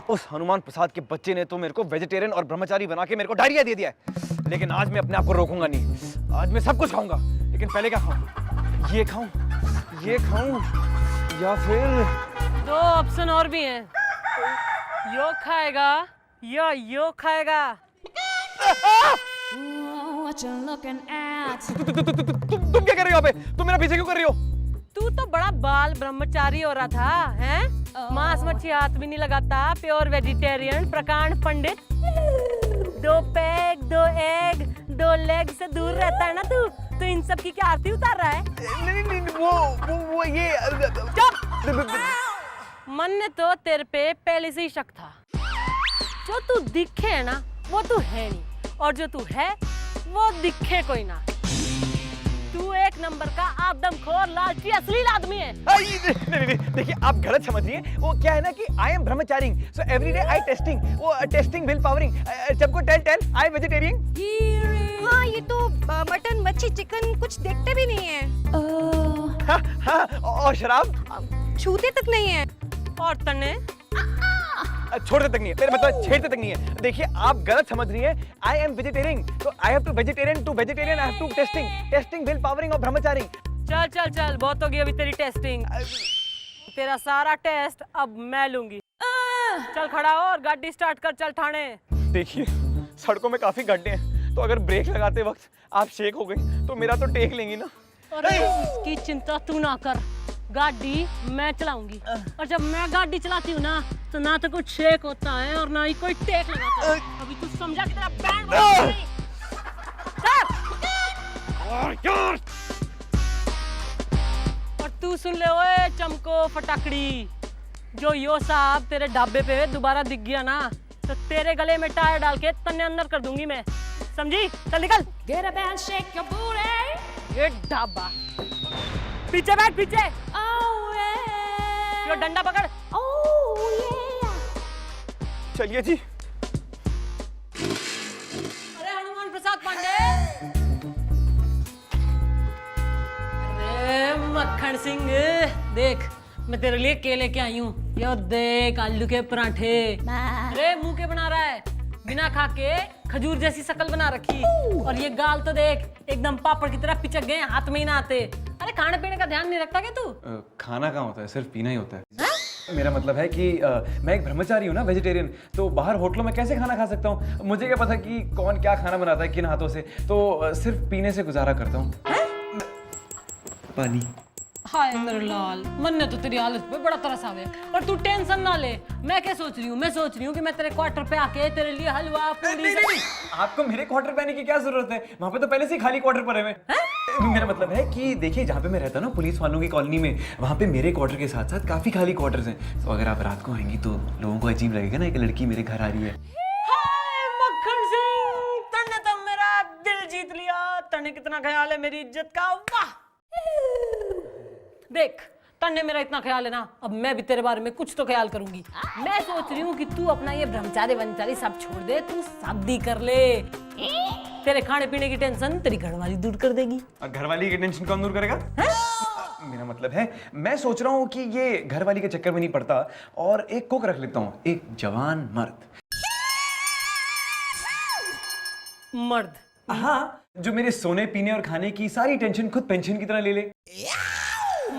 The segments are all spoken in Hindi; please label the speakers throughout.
Speaker 1: उस हनुमान प्रसाद के बच्चे ने तो मेरे को वेजिटेरियन और ब्रह्मचारी बना के मेरे को डायरिया दे दिया है। लेकिन आज मैं अपने आप को रोकूंगा नहीं। आज मैं सब कुछ खाऊंगा, लेकिन पहले क्या खाऊं? ये खाऊं या फिर
Speaker 2: दो ऑप्शन और भी हैं। यो खाएगा या यो खाएगा।
Speaker 1: तुम क्या कर रहे हो यहाँ पे? तुम मेरा पीछे क्यों कर रही हो?
Speaker 2: तू तो बड़ा बाल ब्रह्मचारी हो रहा था, हैं? मांस मच्छी हाथ भी नहीं लगाता, प्योर वेजिटेरियन, प्रकांड पंडित। 2 पैग 2 एग 2 लेग से दूर रहता है ना तू। तो इन सब की क्या आरती उतार रहा है?
Speaker 1: नहीं, वो ये
Speaker 2: मन ने तो तेरे पे पहले से ही शक था। जो तू दिखे है ना वो तू है नहीं, और जो तू है वो दिखे कोई ना। तू एक नंबर का आदमखोर लालची असली आदमी है।
Speaker 1: नहीं, देखिए आप गलत समझ रही हैं। वो क्या है ना कि I am Brahmachari, so everyday I testing, वो टेस्टिंग विल पावरिंग, सबको टेल आई वेजिटेरियन।
Speaker 3: हाँ, ये तो मटन मच्छी चिकन कुछ देखते भी नहीं है।
Speaker 1: हाँ, और शराब
Speaker 3: छूते तक नहीं है।
Speaker 2: और तने
Speaker 1: छोड़ते तक नहीं है, मेरा मतलब छेड़ते तक नहीं है। देखिए आप गलत समझ रही हैं। आई एम वेजिटेरियन, तो I have to vegetarian I have to testing will powering और ब्रह्मचारी।
Speaker 2: चल बहुत हो गई अभी तेरी टेस्टिंग। तेरा सारा टेस्ट अब मैं लूंगी। चल खड़ा हो और गाड़ी स्टार्ट कर, चल थाने।
Speaker 1: देखिए सड़कों में काफी गड्ढे हैं, तो अगर ब्रेक लगाते वक्त आप शेक हो गई तो मेरा तो टेक लेंगी ना।
Speaker 2: अरे इसकी चिंता तू ना कर, गाड़ी मैं चलाऊंगी। और जब मैं गाड़ी चलाती हूँ ना तो ना तो कुछ शेक होता है और ना ही कोई टेक लगाता है। अभी तू समझा कि तेरा बैंड बजा नहीं। और तू सुन ले ओए चमको फटाकड़ी, जो यो साहब तेरे ढाबे पे दोबारा दिख गया ना तो तेरे गले में टायर डाल के तन्ने अंदर कर दूंगी मैं, समझी? चल निकल।
Speaker 3: Get up and shake your booty.
Speaker 2: ये ढाबा पीछे बैठ, पीछे।
Speaker 3: Oh yeah.
Speaker 2: यो डंडा पकड़।
Speaker 3: Oh yeah.
Speaker 1: चलिए जी।
Speaker 2: अरे हनुमान प्रसाद पांडे। अरे मक्खन सिंह, देख मैं तेरे लिए केले के आई हूँ। यो देख आलू के पराठे। अरे मुंह के बना रहा है, बिना खा के खजूर जैसी शक्ल बना रखी। और ये गाल तो देख एकदम पापड़ की तरह पिचक गए, हाथ में ही ना आते। अरे खाने पीने का ध्यान नहीं रखता क्या तू?
Speaker 1: खाना कहाँ होता है, सिर्फ पीना ही होता है। मेरा मतलब है कि मैं एक ब्रह्मचारी हूँ ना, वेजिटेरियन, तो बाहर होटलों में कैसे खाना खा सकता हूँ? मुझे क्या पता कि कौन क्या खाना बनाता है किन हाथों से, तो सिर्फ पीने से गुजारा करता हूँ। पानी।
Speaker 2: हाय मेरे लाल, मन ने तो तेरी हालत पे बड़ा तरस आवे। और तू टेंशन ना ले, मैं क्या सोच रही हूँ? मैं सोच रही हूँ कि मैं तेरे क्वार्टर पे आके तेरे लिए हलवा पूरी।
Speaker 1: नहीं, आपको मेरे क्वार्टर पे आने की क्या जरूरत है? वहाँ पे तो पहले से ही खाली क्वार्टर पड़े हुए हैं। मेरा मतलब है कि देखिए जहाँ पे मैं रहता हूँ ना, पुलिस वालों की कॉलोनी में, वहाँ पे मेरे क्वार्टर के साथ साथ काफी खाली क्वार्टर्स हैं। तो अगर आप रात को आएंगी तो लोगों को अजीब लगेगा ना, एक लड़की मेरे घर आ रही है।
Speaker 2: हाय मक्खन सिंह, तन्ने तो मेरा दिल जीत लिया। तन्ने कितना ख्याल है मेरी इज्जत का, वाह। देख तन्ने मेरा इतना ख्याल है ना, अब मैं भी तेरे बारे में कुछ तो ख्याल करूंगी। मैं सोच रही हूँ कि तू अपना ये ब्रह्मचारी सब छोड़ दे, तू शादी कर ले। तेरे खाने पीने की टेंशन तेरी घरवाली दूर कर देगी।
Speaker 1: घरवाली की टेंशन कौन दूर करेगा? मेरा मतलब है मैं सोच रहा हूँ कि ये घरवाली के चक्कर में नहीं पड़ता और एक कुक रख लेता हूँ, एक जवान मर्द।
Speaker 2: मर्द?
Speaker 1: हाँ, जो मेरे सोने पीने और खाने की सारी टेंशन खुद पेंशन की तरह ले ले।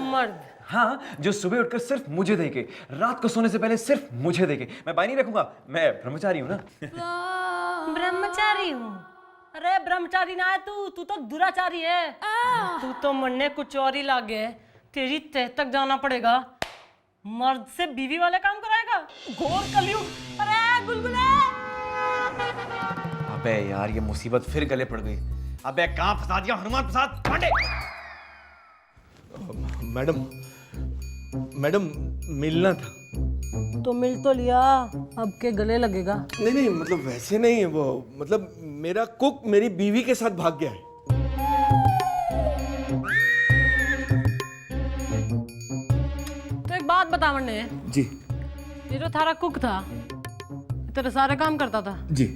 Speaker 2: मर्द?
Speaker 1: हाँ, जो सुबह उठकर सिर्फ मुझे देखे, रात को सोने से पहले सिर्फ मुझे देखे। मैं बाई नहीं रखूंगा, मैं ब्रह्मचारी हूँ ना।
Speaker 2: ब्रह्मचारी हूँ? अरे ब्रह्मचारी ना है तू तो दुराचारी है। तू तो मरने कुछ और ही लागे है, तेरी तह तक जाना पड़ेगा। मर्द से बीवी वाले काम कराएगा, घोर कलयुग। अरे गुलगुले।
Speaker 1: अबे यार ये मुसीबत फिर गले पड़ गई। अबे कहाँ फंसा दिया हनुमान प्रसाद पांडे?
Speaker 4: मैडम मिलना था।
Speaker 2: तो मिल तो लिया, अब के गले लगेगा?
Speaker 4: नहीं मतलब वैसे नहीं, वो मतलब मेरा कुक मेरी बीवी के साथ भाग गया है।
Speaker 2: तो एक बात बता मन्ने
Speaker 4: जी।
Speaker 2: ये जो थारा कुक था तेरे सारे काम करता था?
Speaker 4: जी।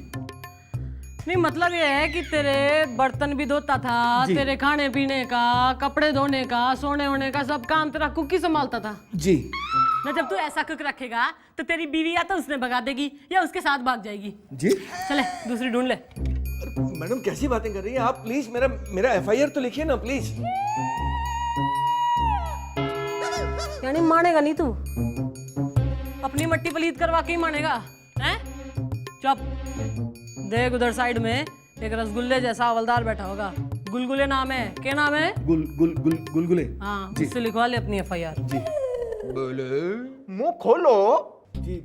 Speaker 2: नहीं मतलब ये है कि तेरे बर्तन भी धोता था, तेरे खाने पीने का, कपड़े धोने का, सोने होने का सब काम तेरा कुक ही संभालता था?
Speaker 4: जी।
Speaker 2: ना जब तू ऐसा कुक रखेगा तो तेरी बीवी या तो उसने भगा देगी या उसके साथ भाग जाएगी।
Speaker 4: जी
Speaker 2: चले दूसरी ढूंढ ले।
Speaker 4: मैडम कैसी बातें कर रही हैं आप? प्लीज मेरा FIR तो लिखिए ना प्लीज।
Speaker 2: यानी मानेगा नहीं तू? अपनी मट्टी पलीत करवा के ही मानेगा हैं? चुप। देख उधर साइड में एक रसगुल्ले जैसा हवलदार बैठा होगा, गुलगुले नाम है। क्या नाम है?
Speaker 4: गुलगुले।
Speaker 2: हाँ, उससे लिखवा ले अपनी FIR।
Speaker 4: जी
Speaker 5: मुंह खोलो।
Speaker 4: जी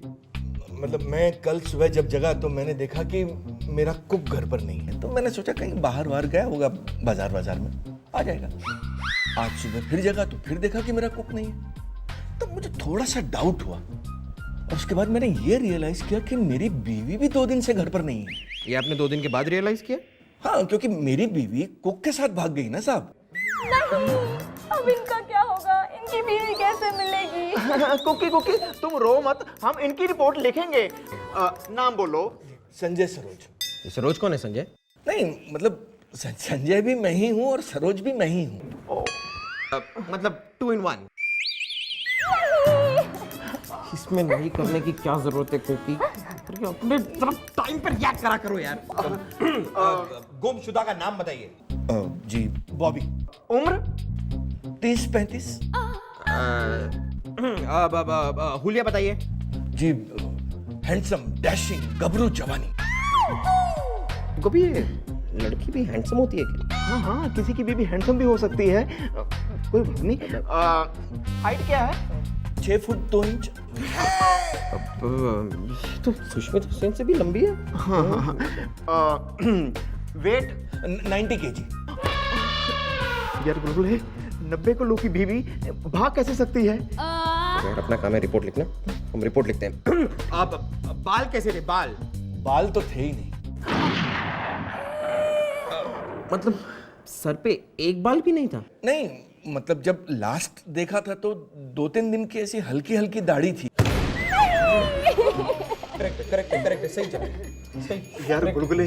Speaker 4: मतलब मैं कल सुबह जब जगा तो मैंने देखा कि मेरा कुक घर पर नहीं है, तो मैंने सोचा कहीं बाहर गया होगा, बाजार में आ जाएगा। आज सुबह फिर जगा तो फिर देखा कि मेरा कुक नहीं है, तब मुझे थोड़ा सा डाउट हुआ और उसके बाद मैंने ये रियलाइज किया कि मेरी बीवी भी 2 दिन से घर पर नहीं है।
Speaker 5: ये आपने 2 दिन के बाद रियलाइज किया?
Speaker 4: हाँ, क्योंकि मेरी बीवी कुक के साथ भाग गई ना साहब।
Speaker 3: नहीं, अब इनका क्या होगा? इनकी बीवी कैसे मिलेगी?
Speaker 5: कुकी तुम रो मत, हम इनकी रिपोर्ट लिखेंगे। नाम बोलो।
Speaker 4: संजय सरोज।
Speaker 5: सरोज कौन है संजय?
Speaker 4: नहीं मतलब संजय भी मैं ही हूँ और सरोज भी मैं ही हूँ।
Speaker 5: मतलब 2 in 1। इसमें नहीं करने की क्या जरूरत है कुकी? अपने तरफ टाइम पर याद करा करो यार। गुमशुदा का नाम बताइए।
Speaker 4: जी बॉबी।
Speaker 5: उम्र?
Speaker 4: 30-35।
Speaker 5: हुलिया बताइए।
Speaker 4: जी हैंडसम, डैशिंग, गबरू जवानी।
Speaker 5: कभी लड़की भी हैंडसम होती है क्या? हाँ, किसी की भी हैंडसम भी हो सकती है, कोई बात नहीं। हाइट क्या है?
Speaker 4: 6 फुट 2 इंच।
Speaker 5: तो सुष्मिता सेन से भी लंबी है। वेट?
Speaker 4: 90 kg।
Speaker 5: यार बिल्कुल है, 90 किलो की बीवी भाग कैसे सकती है? यार अपना काम है रिपोर्ट लिखना, हम रिपोर्ट लिखते हैं। आप बाल कैसे थे?
Speaker 4: बाल तो थे ही नहीं।
Speaker 5: मतलब सर पे एक बाल भी नहीं था?
Speaker 4: नहीं मतलब जब लास्ट देखा था तो 2-3 दिन की ऐसी हल्की हल्की दाढ़ी थी।
Speaker 5: करेक्ट सही चला। सही यार बुलबुले,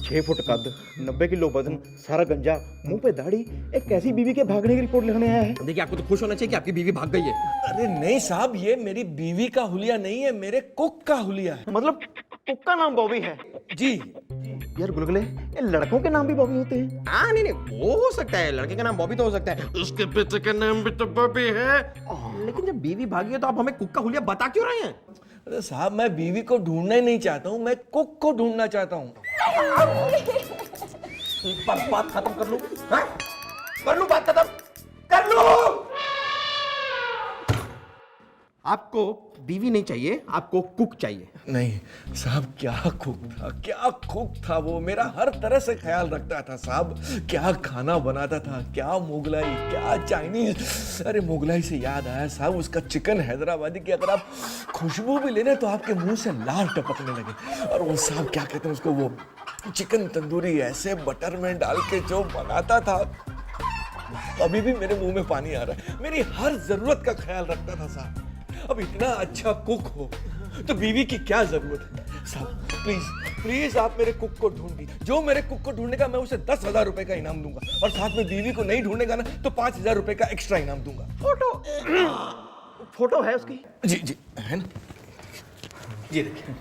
Speaker 5: 6 फुट कद, 90 किलो वजन, सारा गंजा, मुंह पे दाढ़ी, एक कैसी बीवी के भागने की रिपोर्ट लिखने आया है? देखिए आपको तो खुश होना चाहिए कि आपकी बीवी भाग गई है।
Speaker 4: अरे नहीं साहब, ये मेरी बीवी का हुलिया नहीं है, मेरे कुक का हुलिया है।
Speaker 5: मतलब कुक का नाम बॉबी है?
Speaker 4: जी।
Speaker 5: यार गुलगुले, ये लड़कों के नाम भी बॉबी होते हैं? हाँ नहीं वो हो सकता है, लड़के का नाम बॉबी तो हो सकता है, उसके बेटे का नाम भी तो बॉबी है। लेकिन जब बीवी भागी है तो आप हमें कुक का हुलिया बता क्यों रहे हैं?
Speaker 4: अरे साहब, मैं बीवी को ढूंढना ही नहीं चाहता हूँ, मैं कुक को ढूंढना चाहता हूँ।
Speaker 5: बात खत्म कर लूं? हाँ? कर लूं बात खत्म? कर लूं? आपको बीवी नहीं चाहिए, आपको कुक चाहिए।
Speaker 4: नहीं साहब, क्या कुक था वो, मेरा हर तरह से ख्याल रखता था साहब। क्या खाना बनाता था, क्या मुगलाई, क्या चाइनीज। अरे मुगलाई से याद आया साहब, उसका चिकन हैदराबादी की अगर आप खुशबू भी लेने तो आपके मुंह से लार टपकने लगे। और वो साहब क्या कहते हैं उसको, वो चिकन तंदूरी ऐसे बटर में डाल के जो बनाता था, अभी भी मेरे मुंह में पानी आ रहा है। मेरी हर जरूरत का ख्याल रखता था साहब। अब इतना अच्छा कुक हो तो बीवी की क्या जरूरत है साहब? प्लीज आप मेरे कुक को ढूंढ दीजिए। जो मेरे कुक को ढूंढेगा मैं उसे 10,000 रुपए का इनाम दूंगा, और साथ में बीवी को नहीं ढूंढेगा ना तो 5,000 रुपए का एक्स्ट्रा इनाम दूंगा।
Speaker 5: फोटो है उसकी?
Speaker 4: जी है ना, ये देखिए।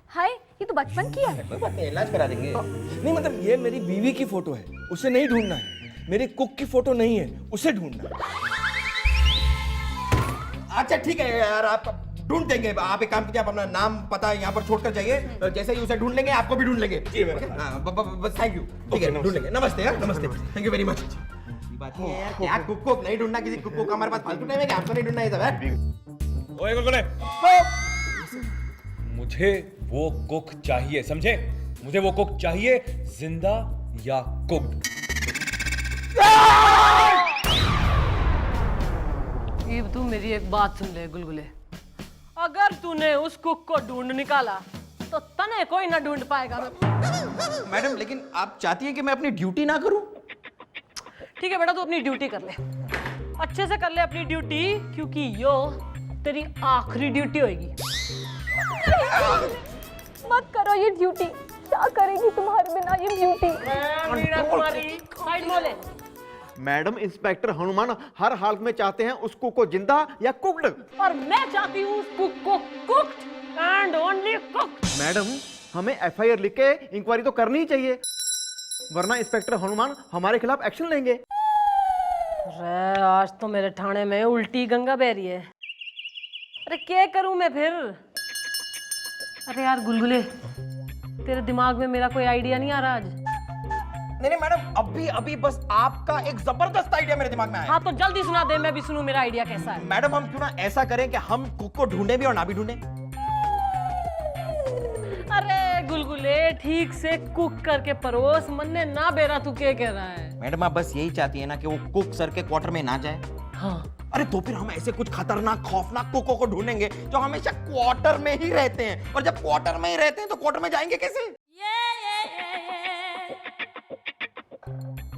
Speaker 3: हाय, ये तो बचपन की है।
Speaker 5: कोई बात नहीं, इलाज करा देंगे।
Speaker 4: नहीं मतलब ये मेरी बीवी की फोटो है, उसे नहीं ढूंढना है। मेरी कुक की फोटो नहीं है, उसे ढूंढना है।
Speaker 5: अच्छा ठीक है यार, आप ढूंढ देंगे। आप एक काम कीजिए, आप अपना नाम पता यहाँ पर छोड़कर जाइए, जैसे ही उसे ढूंढ लेंगे आपको भी ढूंढ लेंगे। बस थैंक यू। ठीक है, ढूंढ लेंगे। नमस्ते यार, नमस्ते, थैंक यू वेरी मच। बात नहीं है यार, क्या कुक को नहीं ढूंढना, किसी कुक को हमारे पास फालतू टाइम है क्या? आपको नहीं ढूंढना है सब है?
Speaker 1: ओए गुलगुले, मुझे वो कुक चाहिए, समझे? मुझे वो कुक चाहिए, जिंदा या कुक्ड।
Speaker 2: ये तू मेरी एक बात सुन ले गुलगुले, अगर तूने उस कुक को ढूंढ निकाला तो तने कोई ना ढूंढ पाएगा।
Speaker 5: मैडम लेकिन आप चाहती हैं कि मैं अपनी ड्यूटी ना करूं?
Speaker 2: ठीक है बेटा, तू अपनी ड्यूटी कर ले, अच्छे से कर ले अपनी ड्यूटी, क्योंकि यो तेरी आखिरी ड्यूटी होगी।
Speaker 3: मत करो ये ड्यूटी, क्या करेगी तुम्हारे बिना ये ड्यूटी?
Speaker 2: मीना कुमारी, साइड बोले।
Speaker 5: मैडम इंस्पेक्टर हनुमान हर हाल में चाहते हैं उस कुक को जिंदा या कुक्ड।
Speaker 2: और मैं चाहती हूँ उस कुक को cooked and only cooked.
Speaker 5: Madam हमें एफआईआर लिख के इंक्वायरी तो करनी ही चाहिए, वरना इंस्पेक्टर हनुमान हमारे खिलाफ एक्शन लेंगे।
Speaker 2: अरे आज तो मेरे थाने में उल्टी गंगा बह रही है। अरे क्या करूं मैं फिर? अरे यार गुलगुले, तेरे दिमाग में मेरा कोई आइडिया नहीं आ रहा आज?
Speaker 5: नहीं मैडम, अभी अभी बस आपका एक जबरदस्त आइडिया मेरे दिमाग में आया।
Speaker 2: हाँ तो जल्दी सुना दे, मैं भी सुनूं मेरा आइडिया कैसा है।
Speaker 5: मैडम हम क्यों ना ऐसा करें कि हम कुक को ढूंढे भी और ना भी ढूंढे।
Speaker 2: अरे गुलगुले, ठीक से कुक करके परोस, मन ने ना बेरा, तू क्या कह रहा है?
Speaker 5: मैडम आप बस यही चाहती है ना कि वो कुक सर के क्वार्टर में ना जाए।
Speaker 2: हाँ
Speaker 5: अरे तो फिर हम ऐसे कुछ खतरनाक खौफनाक कुकों को ढूंढेंगे जो हमेशा क्वार्टर में ही रहते हैं, और जब क्वार्टर में ही रहते हैं तो क्वार्टर में जाएंगे कैसे?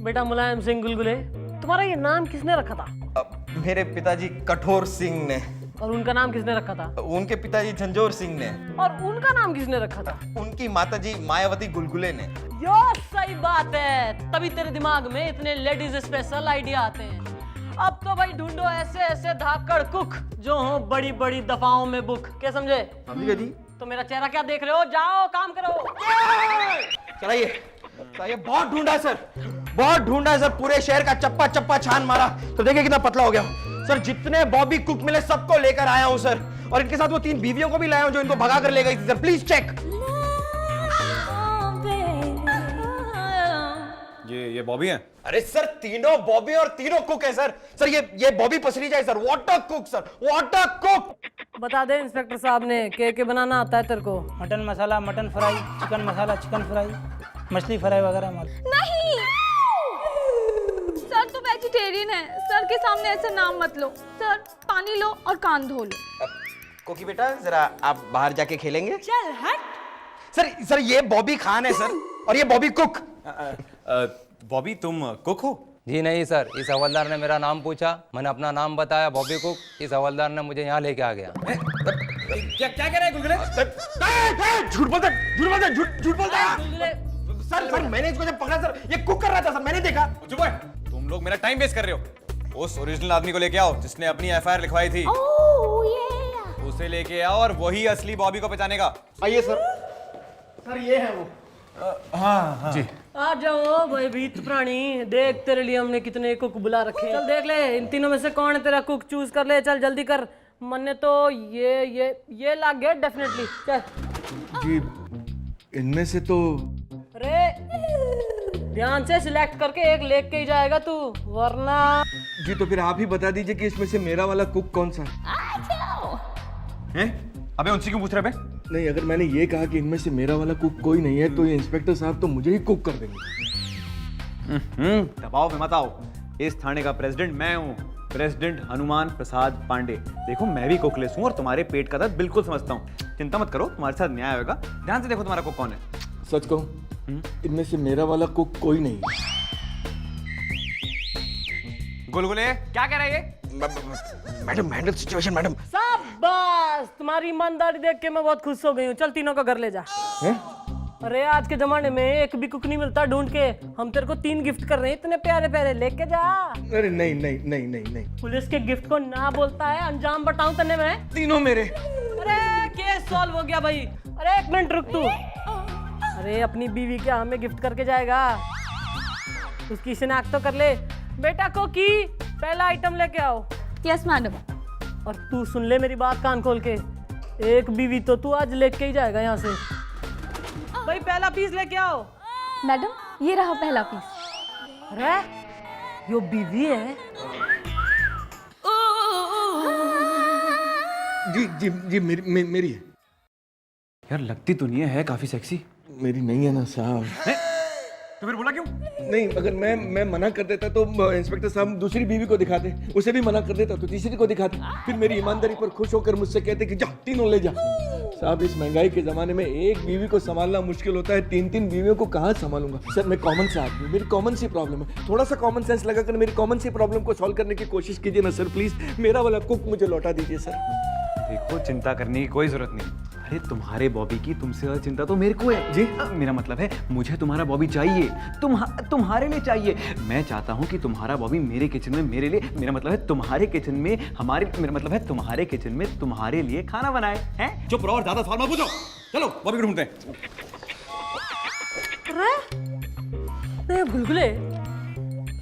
Speaker 2: बेटा मुलायम सिंह गुलगुले, तुम्हारा ये नाम किसने रखा था?
Speaker 5: मेरे पिताजी कठोर सिंह ने।
Speaker 2: और उनका नाम किसने रखा था?
Speaker 5: उनके पिताजी झंझोर सिंह ने।
Speaker 2: और उनका नाम किसने रखा था?
Speaker 5: उनकी माताजी मायावती गुलगुले ने।
Speaker 2: यो सही बात है, तभी तेरे दिमाग में इतने लेडीज स्पेशल आइडिया आते हैं। अब तो भाई ढूंढो ऐसे ऐसे धाकड़ कुक जो हो बड़ी बड़ी दफाओं में बुक। क्या समझे?
Speaker 5: जी।
Speaker 2: तो मेरा चेहरा क्या देख रहे हो? जाओ काम करो।
Speaker 5: चलाइए। बहुत ढूंढा सर, बहुत ढूंढा सर, पूरे शहर का चप्पा चप्पा छान मारा, तो देखिए कितना पतला हो गया सर। जितने बॉबी कुक मिले सबको लेकर आया हूं सर, और इनके साथ वो 3 बीवियों को भी लाया हूं जो इनको भगा कर ले गई थी सर। Please check.
Speaker 1: ये बॉबी है?
Speaker 5: अरे सर तीनों बॉबी और तीनों कुक है सर। सर ये बॉबी पसरी जाए sir, water cook sir, water cook.
Speaker 2: बता दे इंस्पेक्टर साहब ने के बनाना आता है तेरे को?
Speaker 6: मटन मसाला मटन फ्राई, चिकन मसाला चिकन फ्राई, मछली फ्राई वगैरह।
Speaker 3: नहीं सर, तो वेजिटेरियन है, सर के सामने ऐसे नाम मत लो। सर पानी लो और कान धो लो।
Speaker 5: कोकी बेटा जरा आप बाहर जाके खेलेंगे।
Speaker 3: चल हट।
Speaker 5: सर ये बॉबी खान है सर, और ये बॉबी कुक।
Speaker 1: बॉबी तुम कुक हो?
Speaker 7: जी नहीं सर, इस हवलदार ने मेरा नाम पूछा, मैंने अपना नाम बताया बॉबी कुक, इस हवलदार ने मुझे यहाँ लेके आ गया।
Speaker 1: क्या कह रहे हैं गुलगुले?
Speaker 5: झूठ बोलता, झूठ बोलता। सर मैंने इसको जब पकड़ा सर, ये कुक कर रहा था सर, मैंने देखा।
Speaker 1: चुप है, तुम लोग मेरा टाइम वेस्ट कर रहे हो। उस ओरिजिनल आदमी को लेके आओ जिसने अपनी एफआईआर लिखवाई थी। उसे लेके आओ और वही असली बॉबी को पहचानेगा।
Speaker 5: आइए सर। सर ये है वो।
Speaker 1: हाँ जी।
Speaker 2: आ जाओ भाई भीत प्राणी, देख तेरे लिए हमने कितने कुक बुला रखे। चल देख ले इन तीनों में से कौन है तेरा कुक, चूज कर ले। चल जल्दी कर, मन्ने तो ये लग गया डेफिनेटली। चल
Speaker 4: जी इनमें से तो
Speaker 2: अरे ध्यान से सिलेक्ट करके एक लेके ही जाएगा तू, वरना।
Speaker 4: जी तो फिर आप ही बता दीजिए कि इसमें से मेरा वाला कुक कौन सा है?
Speaker 1: अबे उनसे क्यों पूछ रहे बे?
Speaker 4: नहीं, अगर मैंने ये कहा कि इनमें से मेरा वाला कुक कोई नहीं है तो ये इंस्पेक्टर साहब तो मुझे ही कुक कर देंगे।
Speaker 1: दबाव में मत आओ, इस थाने का प्रेसिडेंट मैं हूँ, प्रेसिडेंट हनुमान प्रसाद पांडे। देखो मैं भी कुकलेस हूँ और तुम्हारे पेट का दर्द बिल्कुल समझता हूँ। चिंता मत करो, तुम्हारे साथ न्याय होगा। ध्यान से देखो तुम्हारा कुक कौन है।
Speaker 4: सच कहूँ इनमें से मेरा वाला कुक कोई नहीं है।
Speaker 1: गुलगुले क्या कह रहे हैं ये?
Speaker 5: Madam handle situation madam.
Speaker 2: शाबाश, तुम्हारी ईमानदारी देख के मैं बहुत खुश हो गई हूँ। चल तीनों का घर ले जा। अरे आज के जमाने में एक भी कुक नहीं मिलता ढूंढ के, हम तेरे को 3 गिफ्ट कर रहे हैं, इतने प्यारे प्यारे, लेके जा।
Speaker 4: अरे नहीं नहीं नहीं नहीं नहीं,
Speaker 2: पुलिस के गिफ्ट को ना बोलता है, अंजाम बताऊं तन्ने में?
Speaker 4: तीनों मेरे।
Speaker 2: अरे केस सॉल्व हो गया भाई। अरे 1 मिनट रुक तू। अरे अपनी बीवी के हमें गिफ्ट करके जाएगा, उसकी शिनाख्त तो कर ले। बेटा को की पहला आइटम लेके आओ।
Speaker 3: Yes madam.
Speaker 2: और तू सुन ले मेरी बात कान खोल के, एक बीवी तो तू आज लेके ही जाएगा यहाँ से। भाई पहला पीस लेके आओ।
Speaker 3: मैडम ये रहा पहला पीस।
Speaker 2: अरे यो बीवी है?
Speaker 4: जी मेरी है।
Speaker 1: यार लगती तो नहीं है काफी सेक्सी।
Speaker 4: मेरी नहीं है ना साहब।
Speaker 1: तो फिर बोला क्यों?
Speaker 4: नहीं, अगर मैं मना कर देता तो इंस्पेक्टर साहब दूसरी बीवी को दिखाते, उसे भी मना कर देता तो तीसरी को दिखाते, फिर मेरी ईमानदारी पर खुश होकर मुझसे कहते कि जा तीनों ले जा। साहब इस महंगाई के जमाने में एक बीवी को संभालना मुश्किल होता है, 3-3 बीवियों को कहाँ संभालूंगा। सर मैं कॉमन सा आदमी, मेरी कॉमन सी प्रॉब्लम है, थोड़ा सा कॉमन सेंस लगाकर मेरी कॉमन सी प्रॉब्लम को सॉल्व करने की कोशिश कीजिए ना सर। प्लीज मेरा वाला कुक मुझे लौटा दीजिए सर।
Speaker 1: देखो चिंता करने की कोई जरूरत नहीं, अरे तुम्हारे बॉबी की तुमसे ज्यादा चिंता तो मेरे को है। जी मेरा मतलब है मुझे तुम्हारा बॉबी चाहिए, तुम्हारे लिए चाहिए। मैं चाहता हूँ कि तुम्हारा बॉबी मेरे किचन में मेरे लिए, मेरा मतलब है तुम्हारे किचन में हमारे, मेरा मतलब है तुम्हारे किचन में तुम्हारे लिए खाना बनाए हैं।
Speaker 4: चुप रहो और ज्यादा सवाल मत पूछो, चलो बॉबी को ढूंढते हैं।
Speaker 2: अरे गुलगुले,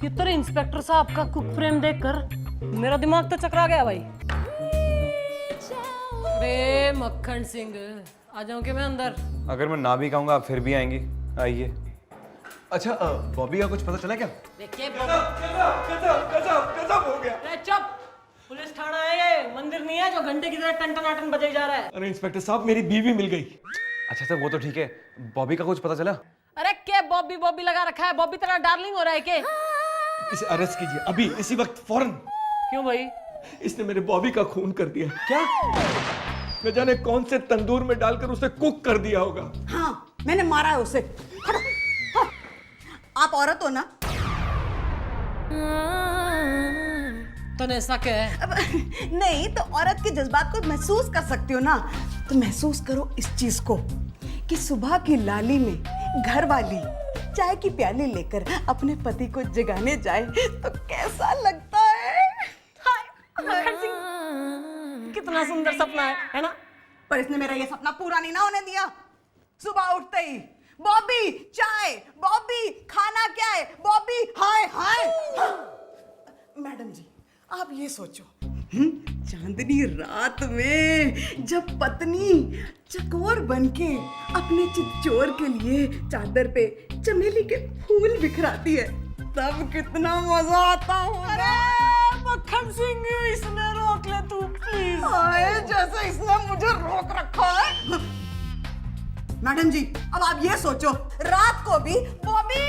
Speaker 2: ये तेरे इंस्पेक्टर साहब का कुक फ्रेम देखकर मेरा दिमाग तो चकरा गया भाई। अरे मक्खन सिंह, आ जाऊं क्या मैं अंदर?
Speaker 1: अगर मैं ना भी कहूँगा आप फिर भी आएंगी, आइए। अच्छा बॉबी का कुछ पता चला क्या?
Speaker 2: देखिए
Speaker 4: गजब हो गया।
Speaker 2: अरे चुप, पुलिस थाना है ये, मंदिर नहीं है जो घंटे की तरह टन बजाई जा रहा है।
Speaker 4: अरे इंस्पेक्टर साहब मेरी बीवी मिल गई।
Speaker 1: अच्छा सर वो तो ठीक है, बॉबी का कुछ पता चला?
Speaker 2: अरे क्या बॉबी बॉबी लगा रखा है? बॉबी तेरा डार्लिंग हो रहा है क्या?
Speaker 4: इसे अरेस्ट कीजिए अभी, इसी वक्त, फौरन।
Speaker 2: क्यों भाई?
Speaker 4: इसने मेरे बॉबी का खून कर दिया। क्या? न जाने कौन से तंदूर में डालकर उसे कुक कर दिया होगा।
Speaker 8: हाँ, मैंने मारा है उसे। हटो, हाँ। आप औरत हो ना?
Speaker 2: तने शक है?
Speaker 8: अब, नहीं तो औरत के जज्बात को महसूस कर सकती हो ना, तो महसूस करो इस चीज को कि सुबह की लाली में घर वाली चाय की प्याली लेकर अपने पति को जगाने जाए तो कैसा लगता है।
Speaker 2: मक्खन सिंह, कितना सुंदर सपना है ना?
Speaker 8: पर इसने मेरा ये सपना पूरा नहीं ना होने दिया। सुबह उठते ही बॉबी चाय, बॉबी खाना क्या है, बॉबी हाय हाय। मैडम जी आप ये सोचो, चांदनी रात में जब पत्नी चकोर बनके अपने चिच्चोर के लिए चादर पे चमेली के फूल बिखराती है, तब कितना मजा आता होगा।
Speaker 2: मक्खन सिंह, इसने रोक ले तू प्लीज।
Speaker 8: हाय, जैसे इसने मुझे रोक रखा है। मैडम जी अब आप ये सोचो, रात को भी बॉबी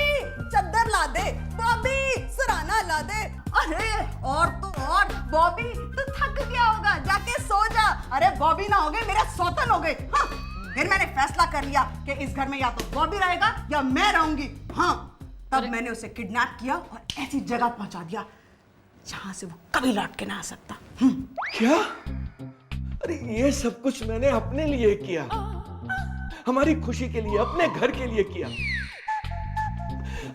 Speaker 8: चद्दर ला दे, बॉबी सराना ला दे। अरे और तो और बॉबी तो थक गया होगा, जाके सो जा। अरे बॉबी ना हो गए मेरे सौतन हो गए। हाँ, फिर मैंने फैसला कर लिया कि इस घर में या तो बॉबी रहेगा या मैं रहूंगी। हाँ, तब मैंने उसे किडनैप किया और ऐसी जगह पहुंचा दिया जहां से वो कभी लौट के ना आ सकता।
Speaker 4: क्या? अरे ये सब कुछ मैंने अपने लिए किया, हमारी खुशी के लिए, अपने घर के लिए किया।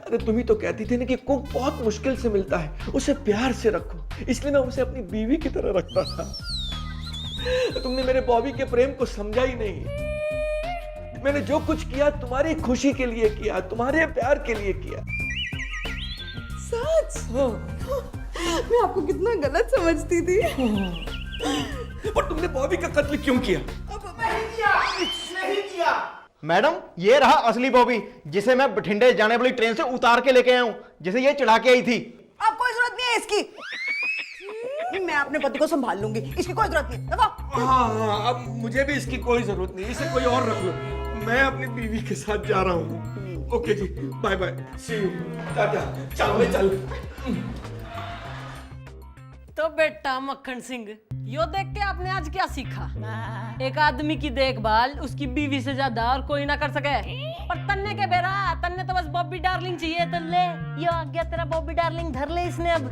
Speaker 4: अरे तुम ही तो कहती थी ना कि कुक बहुत मुश्किल से मिलता है, उसे प्यार से रखो, इसलिए मैं उसे अपनी बीवी की तरह रखता था। तुमने मेरे बॉबी के प्रेम को समझा ही नहीं। मैंने जो कुछ किया तुम्हारी खुशी के लिए किया, तुम्हारे प्यार के लिए किया।
Speaker 8: सच? मैं आपको कितना गलत समझती थी।
Speaker 4: और तुमने बॉबी का कत्ल क्यों किया?
Speaker 5: नहीं किया। मैडम ये रहा असली बॉबी, जिसे मैं बठिंडे जाने वाली ट्रेन से उतार के लेके आया हूँ, जिसे ये चढ़ा के आई थी।
Speaker 8: अब कोई जरूरत नहीं है इसकी, मैं अपने पति को संभाल लूंगी, इसकी कोई जरूरत नहीं। दफा।
Speaker 4: हाँ, अब मुझे भी इसकी कोई जरूरत नहीं, इसे कोई और रख लो। मैं अपनी बीवी के साथ जा रहा हूँ। ओके जी, bye bye, see you, tata, चल चल।
Speaker 2: तो बेटा मक्खन सिंह, यो देख के आपने आज क्या सीखा? एक आदमी की देखभाल उसकी बीवी से ज्यादा और कोई ना कर सके। पर तन्ने के बेरा, तन्ने तो बस बॉबी डार्लिंग चाहिए, तो ले ये आ गया तेरा बॉबी डार्लिंग, धर ले इसने अब।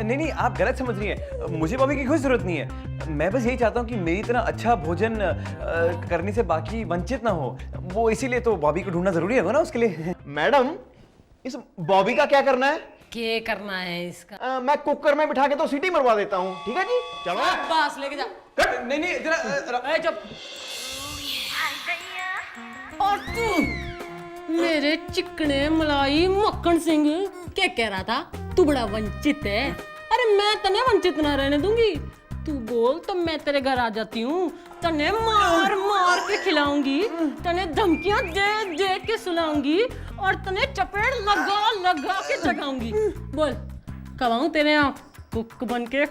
Speaker 1: नहीं आप गलत समझ रही हैं, मुझे बॉबी की कोई जरूरत नहीं है। मैं बस यही चाहता हूँ कि मेरी तरह अच्छा भोजन करने से बाकी वंचित ना हो, वो इसीलिए तो बॉबी को ढूंढना जरूरी है ना उसके लिए।
Speaker 5: मैडम इस बॉबी का क्या करना है?
Speaker 2: क्या करना है इसका?
Speaker 5: मैं कुकर में बिठा के तो सीटी मरवा देता हूँ, ठीक है जी? चलो
Speaker 2: बस लेके जा।
Speaker 1: नहीं जरा
Speaker 2: चुप। और तू मेरे चिकने मलाई मक्खन सिंह क्या कह रहा था? तू बड़ा वंचित है। अरे मैं तने वंचित ना रहने दूंगी। तू बोल तो मैं तेरे घर आ जाती हूँ, तने मार मार के खिलाऊंगी, तने धमकियां दे दे के सुलाऊंगी और तने चपेट लगा लगा के जगाऊंगी। बोल कब आऊं तेरे यहाँ कुक बन के?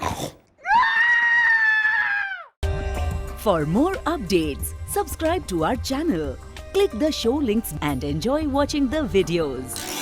Speaker 9: For more updates, subscribe to our channel, click the show links and enjoy watching the videos.